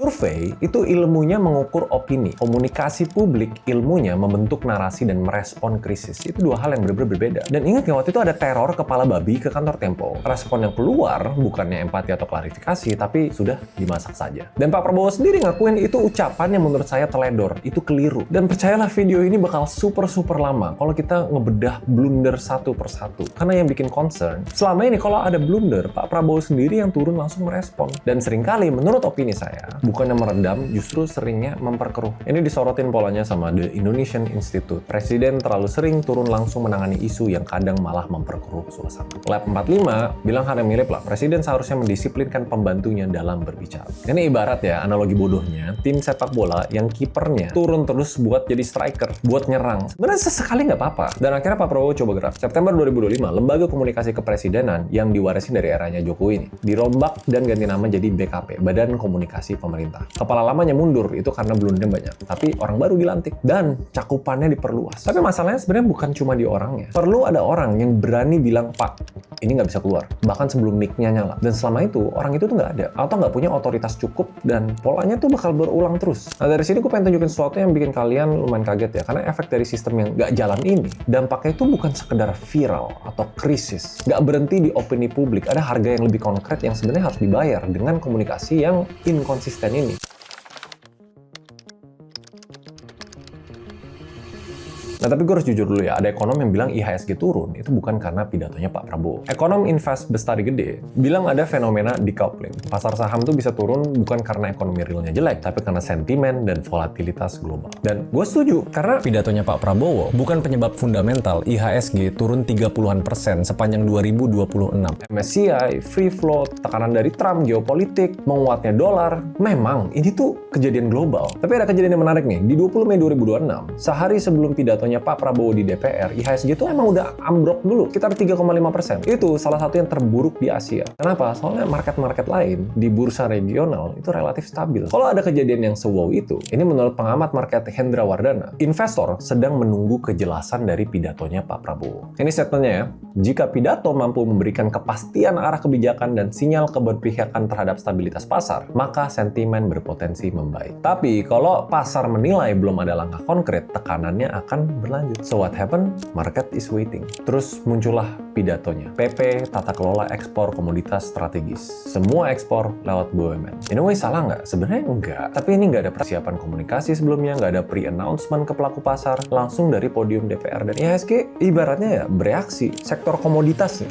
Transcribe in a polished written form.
Survei itu ilmunya mengukur opini, komunikasi publik ilmunya membentuk narasi dan merespon krisis. Itu dua hal yang benar-benar berbeda. Dan ingat nggak waktu itu ada teror kepala babi ke kantor Tempo. Respon yang keluar bukannya empati atau klarifikasi, tapi sudah dimasak saja. Dan Pak Prabowo sendiri ngakuin itu ucapan yang menurut saya teledor, itu keliru. Dan percayalah video ini bakal super lama kalau kita ngebedah blunder satu persatu. Karena yang bikin concern, selama ini kalau ada blunder, Pak Prabowo sendiri yang turun langsung merespon. Dan seringkali menurut opini saya, bukannya meredam, justru seringnya memperkeruh. Ini disorotin polanya sama The Indonesian Institute. Presiden terlalu sering turun langsung menangani isu yang kadang malah memperkeruh suasana. Lab 45 bilang hal yang mirip lah, Presiden seharusnya mendisiplinkan pembantunya dalam berbicara. Ini ibarat ya, analogi bodohnya, tim sepak bola yang kipernya turun terus buat jadi striker, buat nyerang. Sebenarnya sesekali nggak apa-apa. Dan akhirnya Pak Prabowo coba gerak. September 2025, Lembaga Komunikasi Kepresidenan yang diwarisin dari eranya Jokowi ini dirombak dan ganti nama jadi BKP, Badan Komunikasi Pemerintah. Kepala lamanya mundur, itu karena blundernya banyak. Tapi orang baru dilantik dan cakupannya diperluas. Tapi masalahnya sebenarnya bukan cuma di orangnya. Perlu ada orang yang berani bilang, Pak, ini nggak bisa keluar. Bahkan sebelum mic-nya nyala. Dan selama itu, orang itu tuh nggak ada. Atau nggak punya otoritas cukup dan polanya tuh bakal berulang terus. Nah dari sini gue pengen tunjukin sesuatu yang bikin kalian lumayan kaget ya. Karena efek dari sistem yang nggak jalan ini, dampaknya itu bukan sekedar viral atau krisis. Nggak berhenti di opini publik. Ada harga yang lebih konkret yang sebenarnya harus dibayar dengan komunikasi yang inkonsisten ini. Nah, tapi gue harus jujur dulu ya, ada ekonom yang bilang IHSG turun, itu bukan karena pidatonya Pak Prabowo. Ekonom Invest Bestari Gede bilang ada fenomena decoupling. Pasar saham tuh bisa turun bukan karena ekonomi realnya jelek, tapi karena sentimen dan volatilitas global. Dan gue setuju, karena pidatonya Pak Prabowo bukan penyebab fundamental IHSG turun 30-an% sepanjang 2026. MSCI, free float, tekanan dari Trump, geopolitik, menguatnya dolar, memang ini tuh kejadian global. Tapi ada kejadian yang menarik nih, di 20 Mei 2026, sehari sebelum pidatonya Pak Prabowo di DPR, IHSG itu emang udah ambruk dulu, sekitar 3,5%. Itu salah satu yang terburuk di Asia. Kenapa? Soalnya market-market lain di bursa regional itu relatif stabil. Kalau ada kejadian yang se-wow itu, ini menurut pengamat market Hendra Wardana, investor sedang menunggu kejelasan dari pidatonya Pak Prabowo. Ini statementnya ya, jika pidato mampu memberikan kepastian arah kebijakan dan sinyal keberpihakan terhadap stabilitas pasar, maka sentimen berpotensi membaik. Tapi kalau pasar menilai belum ada langkah konkret, tekanannya akan berlanjut. So what happened? Market is waiting. Terus muncullah pidatonya. PP, tata kelola ekspor komoditas strategis. Semua ekspor lewat BUMN. In a way salah nggak? Sebenarnya enggak. Tapi ini nggak ada persiapan komunikasi sebelumnya, nggak ada pre-announcement ke pelaku pasar, langsung dari podium DPR. Dan IHSG ibaratnya ya bereaksi sektor komoditas nih.